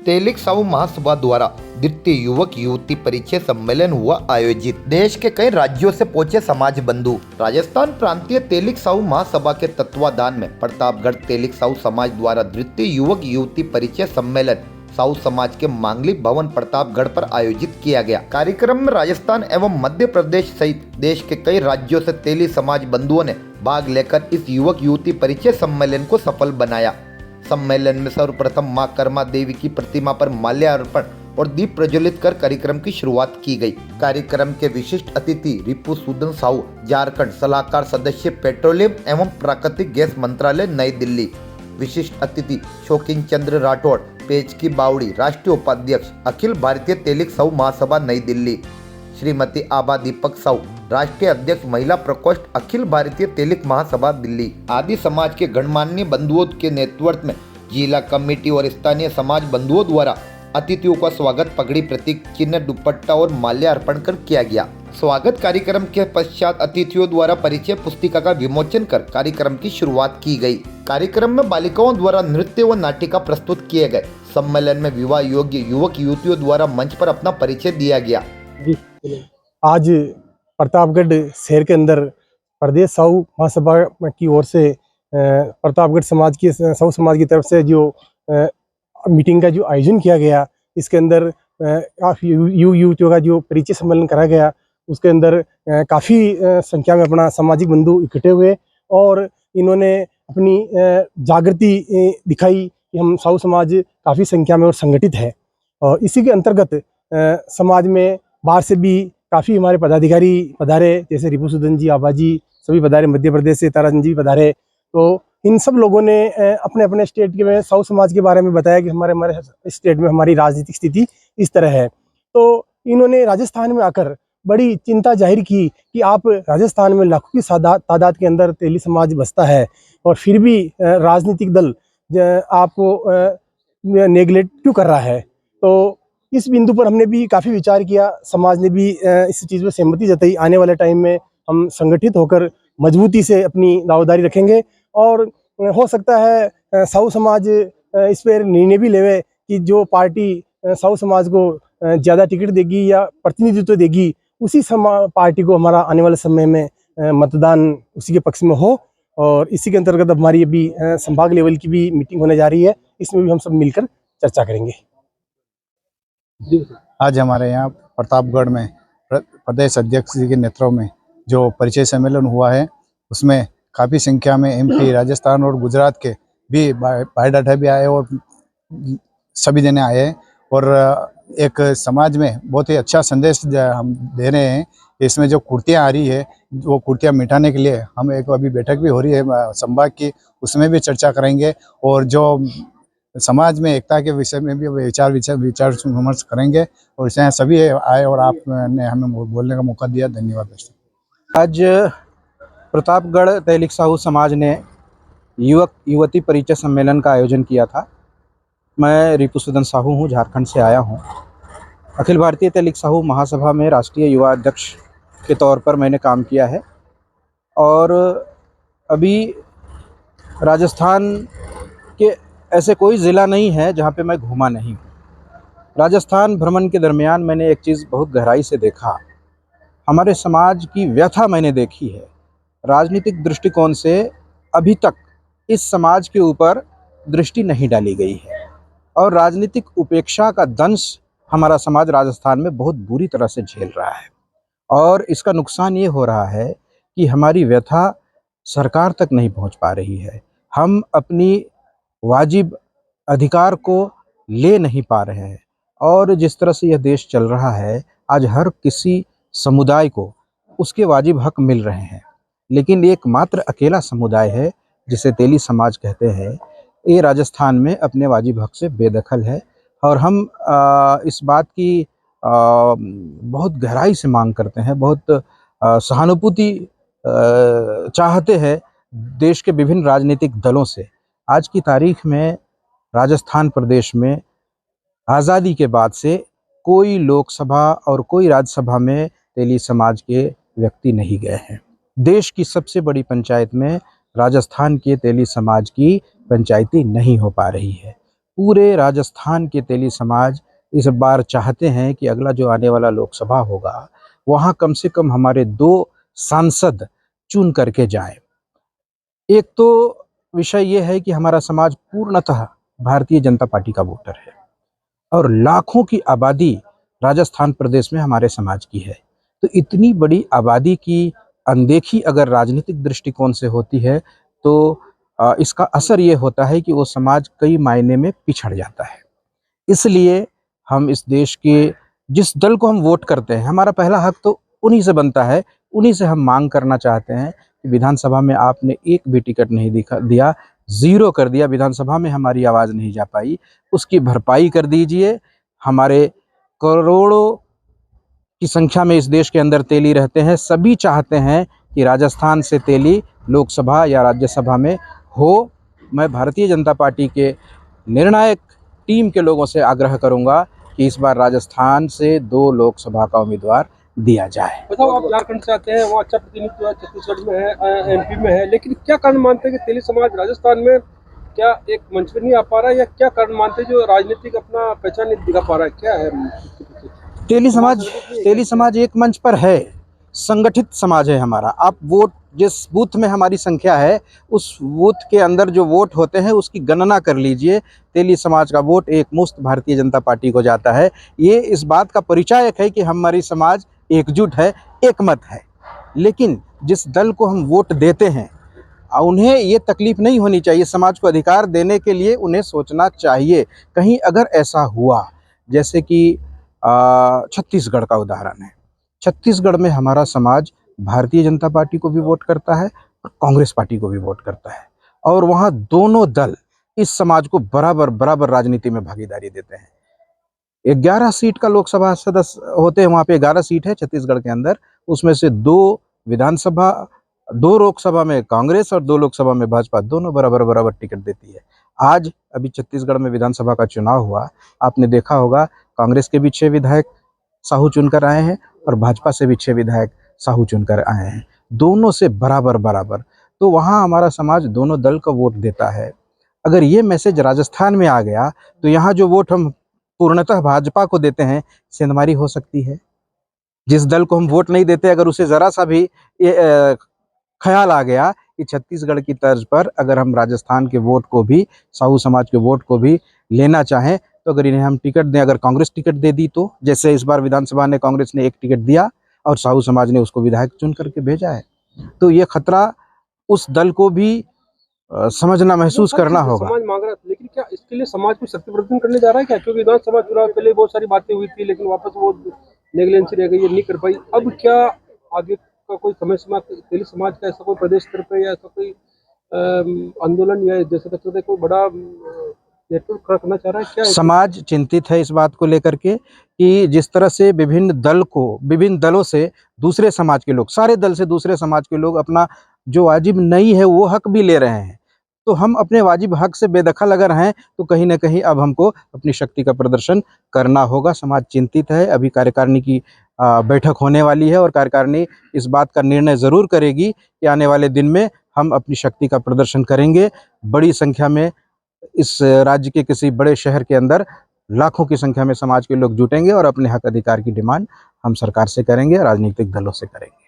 तेलिक साहू महासभा द्वारा द्वितीय युवक युवती परिचय सम्मेलन हुआ आयोजित। देश के कई राज्यों से पहुंचे समाज बंधु। राजस्थान प्रांतीय तेलिक साहू महासभा के तत्वाधान में प्रतापगढ़ तेलिक साहू समाज द्वारा द्वितीय युवक युवती परिचय सम्मेलन साहू समाज के मांगलिक भवन प्रतापगढ़ पर आयोजित किया गया। कार्यक्रम में राजस्थान एवं मध्य प्रदेश सहित देश के कई राज्यों से तेली समाज बंधुओं ने भाग लेकर इस युवक युवती परिचय सम्मेलन को सफल बनाया। सम्मेलन में सर्वप्रथम मां कर्मा देवी की प्रतिमा पर माल्यार्पण और दीप प्रज्वलित कर कार्यक्रम की शुरुआत की गई। कार्यक्रम के विशिष्ट अतिथि रिपुसूदन साहू, झारखंड सलाहकार सदस्य, पेट्रोलियम एवं प्राकृतिक गैस मंत्रालय, नई दिल्ली। विशिष्ट अतिथि शौकीन चंद्र राठौड़, पेच की बावड़ी, राष्ट्रीय उपाध्यक्ष, अखिल भारतीय तेलिक साहू महासभा, नई दिल्ली। श्रीमती आभा दीपक साहू, राष्ट्रीय अध्यक्ष, महिला प्रकोष्ठ, अखिल भारतीय तेलिक महासभा, दिल्ली। आदि समाज के गणमान्य बंधुओं के नेतृत्व में जिला कमेटी और स्थानीय समाज बंधुओं द्वारा अतिथियों का स्वागत पगड़ी, प्रतीक चिन्ह, दुपट्टा और माल्यार्पण कर किया गया। स्वागत कार्यक्रम के पश्चात अतिथियों द्वारा परिचय पुस्तिका का विमोचन कर कार्यक्रम की शुरुआत की गई। कार्यक्रम में बालिकाओं द्वारा नृत्य व नाटिका प्रस्तुत किए गए। सम्मेलन में विवाह योग्य युवक युवतियों द्वारा मंच पर अपना परिचय दिया गया। आज प्रतापगढ़ शहर के अंदर प्रदेश साहू महासभा की ओर से प्रतापगढ़ समाज की साहू समाज की तरफ से जो मीटिंग का जो आयोजन किया गया, इसके अंदर युवतियों का जो परिचय सम्मेलन कराया गया, उसके अंदर काफ़ी संख्या में अपना सामाजिक बंधु इकट्ठे हुए और इन्होंने अपनी जागृति दिखाई कि हम साहू समाज काफ़ी संख्या में और संगठित है। और इसी के अंतर्गत समाज में बाहर से भी काफ़ी हमारे पदाधिकारी पधारे, जैसे रिपुसूदन जी, आभा जी सभी पधारे, मध्य प्रदेश से ताराचंद जी पधारे। तो इन सब लोगों ने अपने अपने स्टेट के में साहू समाज के बारे में बताया कि हमारे स्टेट में हमारी राजनीतिक स्थिति इस तरह है। तो इन्होंने राजस्थान में आकर बड़ी चिंता जाहिर की कि आप राजस्थान में लाखों की तादाद के अंदर तेली समाज बसता है और फिर भी राजनीतिक दल आपको नेगलेक्ट क्यों कर रहा है। तो इस बिंदु पर हमने भी काफ़ी विचार किया, समाज ने भी इस चीज़ में सहमति जताई। आने वाले टाइम में हम संगठित होकर मजबूती से अपनी दावेदारी रखेंगे और हो सकता है साहू समाज इस पर निर्णय भी लेवे कि जो पार्टी साहू समाज को ज़्यादा टिकट देगी या प्रतिनिधित्व देगी, उसी पार्टी को हमारा आने वाले समय में मतदान उसी के पक्ष में हो। और इसी के अंतर्गत हमारी अभी संभाग लेवल की भी मीटिंग होने जा रही है, इसमें भी हम सब मिलकर चर्चा करेंगे। आज हमारे यहाँ प्रतापगढ़ में प्रदेश अध्यक्ष जी के नेतृत्व में जो परिचय सम्मेलन हुआ है, उसमें काफ़ी संख्या में एमपी, राजस्थान और गुजरात के भी बायोडाटा भी आए और सभी जने आए हैं और एक समाज में बहुत ही अच्छा संदेश हम दे रहे हैं। इसमें जो कुर्तियाँ आ रही है, वो कुर्तियाँ मिटाने के लिए हम एक अभी बैठक भी हो रही है संभाग की, उसमें भी चर्चा करेंगे और जो समाज में एकता के विषय में भी विचार विमर्श करेंगे और इसमें सभी आए और आपने हमें बोलने का मौका दिया, धन्यवाद दोस्तों। आज प्रतापगढ़ तेलिक साहू समाज ने युवक युवती परिचय सम्मेलन का आयोजन किया था। मैं रिपुसूदन साहू हूँ, झारखंड से आया हूँ। अखिल भारतीय तेलिक साहू महासभा में राष्ट्रीय युवा अध्यक्ष के तौर पर मैंने काम किया है और अभी राजस्थान के ऐसे कोई ज़िला नहीं है जहाँ पे मैं घूमा नहीं हूँ। राजस्थान भ्रमण के दरमियान मैंने एक चीज़ बहुत गहराई से देखा, हमारे समाज की व्यथा मैंने देखी है। राजनीतिक दृष्टिकोण से अभी तक इस समाज के ऊपर दृष्टि नहीं डाली गई है और राजनीतिक उपेक्षा का दंश हमारा समाज राजस्थान में बहुत बुरी तरह से झेल रहा है और इसका नुकसान ये हो रहा है कि हमारी व्यथा सरकार तक नहीं पहुंच पा रही है। हम अपनी वाजिब अधिकार को ले नहीं पा रहे हैं और जिस तरह से यह देश चल रहा है, आज हर किसी समुदाय को उसके वाजिब हक मिल रहे हैं, लेकिन एकमात्र अकेला समुदाय है जिसे तेली समाज कहते हैं, ये राजस्थान में अपने वाजिब हक से बेदखल है। और हम इस बात की बहुत गहराई से मांग करते हैं, बहुत सहानुभूति चाहते हैं देश के विभिन्न राजनीतिक दलों से। आज की तारीख में राजस्थान प्रदेश में आज़ादी के बाद से कोई लोकसभा और कोई राज्यसभा में तेली समाज के व्यक्ति नहीं गए हैं। देश की सबसे बड़ी पंचायत में राजस्थान के तेली समाज की पंचायती नहीं हो पा रही है। पूरे राजस्थान के तेली समाज इस बार चाहते हैं कि अगला जो आने वाला लोकसभा होगा वहाँ कम से कम हमारे 2 सांसद चुन करके जाएं। एक तो विषय ये है कि हमारा समाज पूर्णतः भारतीय जनता पार्टी का वोटर है और लाखों की आबादी राजस्थान प्रदेश में हमारे समाज की है। तो इतनी बड़ी आबादी की अनदेखी अगर राजनीतिक दृष्टिकोण से होती है तो इसका असर ये होता है कि वो समाज कई मायने में पिछड़ जाता है। इसलिए हम इस देश के जिस दल को हम वोट करते हैं, हमारा पहला हक तो उन्हीं से बनता है, उन्हीं से हम मांग करना चाहते हैं कि विधानसभा में आपने एक भी टिकट नहीं दिया, ज़ीरो कर दिया, विधानसभा में हमारी आवाज़ नहीं जा पाई, उसकी भरपाई कर दीजिए। हमारे करोड़ों की संख्या में इस देश के अंदर तेली रहते हैं, सभी चाहते हैं कि राजस्थान से तेली लोकसभा या राज्यसभा में हो। मैं भारतीय जनता पार्टी के निर्णायक टीम के लोगों से आग्रह करूंगा कि इस बार राजस्थान से 2 लोकसभा का उम्मीदवार दिया जाए। बताओ, आप झारखंड से आते हैं, वहाँ अच्छा प्रतिनिधित्व है, छत्तीसगढ़ में है, एमपी में है, लेकिन क्या कारण मानते हैं कि तेली समाज राजस्थान में क्या एक मंच पर नहीं आ पा रहा है, या क्या कारण मानते हैं जो राजनीतिक अपना पहचान नहीं दिखा पा रहा है? क्या है तेली समाज एक मंच पर है, संगठित समाज है हमारा। आप वोट जिस बूथ में हमारी संख्या है उस बूथ के अंदर जो वोट होते हैं उसकी गणना कर लीजिए। तेली समाज का वोट एक मुश्त भारतीय जनता पार्टी को जाता है। ये इस बात का परिचायक है कि हमारी समाज एकजुट है, एकमत है। लेकिन जिस दल को हम वोट देते हैं उन्हें ये तकलीफ नहीं होनी चाहिए। समाज को अधिकार देने के लिए उन्हें सोचना चाहिए। कहीं अगर ऐसा हुआ, जैसे कि छत्तीसगढ़ का उदाहरण है, छत्तीसगढ़ में हमारा समाज भारतीय जनता पार्टी को भी वोट करता है और कांग्रेस पार्टी को भी वोट करता है, और वहाँ दोनों दल इस समाज को बराबर बराबर राजनीति में भागीदारी देते हैं। 11 सीट का लोकसभा सदस्य होते हैं, वहाँ पे 11 सीट है छत्तीसगढ़ के अंदर, उसमें से 2 विधानसभा, 2 लोकसभा में कांग्रेस और 2 लोकसभा में भाजपा, दोनों बराबर बराबर टिकट देती है। आज अभी छत्तीसगढ़ में विधानसभा का चुनाव हुआ, आपने देखा होगा कांग्रेस के भी 6 विधायक साहू चुनकर आए हैं और भाजपा से भी 6 विधायक साहू चुनकर आए हैं, दोनों से बराबर बराबर। तो वहाँ हमारा समाज दोनों दल का वोट देता है। अगर ये मैसेज राजस्थान में आ गया तो यहाँ जो वोट हम पूर्णतः भाजपा को देते हैं, सेंधमारी हो सकती है। जिस दल को हम वोट नहीं देते, अगर उसे ज़रा सा भी ख्याल आ गया कि छत्तीसगढ़ की तर्ज पर अगर हम राजस्थान के वोट को भी, साहू समाज के वोट को भी लेना चाहें, तो अगर इन्हें हम टिकट दें, अगर कांग्रेस टिकट दे दी, तो जैसे इस बार विधानसभा ने कांग्रेस ने एक टिकट दिया और साहू समाज ने उसको विधायक चुन करके भेजा है, तो ये खतरा उस दल को भी समझना, महसूस करना होगा। समाज मांग रहा है, लेकिन क्या इसके लिए समाज को शक्ति प्रदर्शन करने जा रहा है क्या? क्योंकि विधानसभा चुनाव पहले बहुत सारी बातें हुई थी, लेकिन वापस वो नेगलेंसी रह गई, ये नहीं कर पाई। अब क्या आगे का कोई समय सीमा तेली समाज का ऐसा कोई प्रदेश स्तर पे या ऐसा कोई आंदोलन या जैसे कहते हैं कोई बड़ा नेतृत्व खड़ा करना चाह रहा है क्या? समाज चिंतित है इस बात को लेकर के कि जिस तरह से विभिन्न दलों से दूसरे समाज के लोग, सारे दल से दूसरे समाज के लोग अपना जो वाजिब नहीं है वो हक भी ले रहे हैं, तो हम अपने वाजिब हक से बेदखल अगर हैं तो कहीं ना कहीं अब हमको अपनी शक्ति का प्रदर्शन करना होगा। समाज चिंतित है। अभी कार्यकारिणी की बैठक होने वाली है और कार्यकारिणी इस बात का निर्णय ज़रूर करेगी कि आने वाले दिन में हम अपनी शक्ति का प्रदर्शन करेंगे। बड़ी संख्या में इस राज्य के किसी बड़े शहर के अंदर लाखों की संख्या में समाज के लोग जुटेंगे और अपने हक अधिकार की डिमांड हम सरकार से करेंगे, राजनीतिक दलों से करेंगे।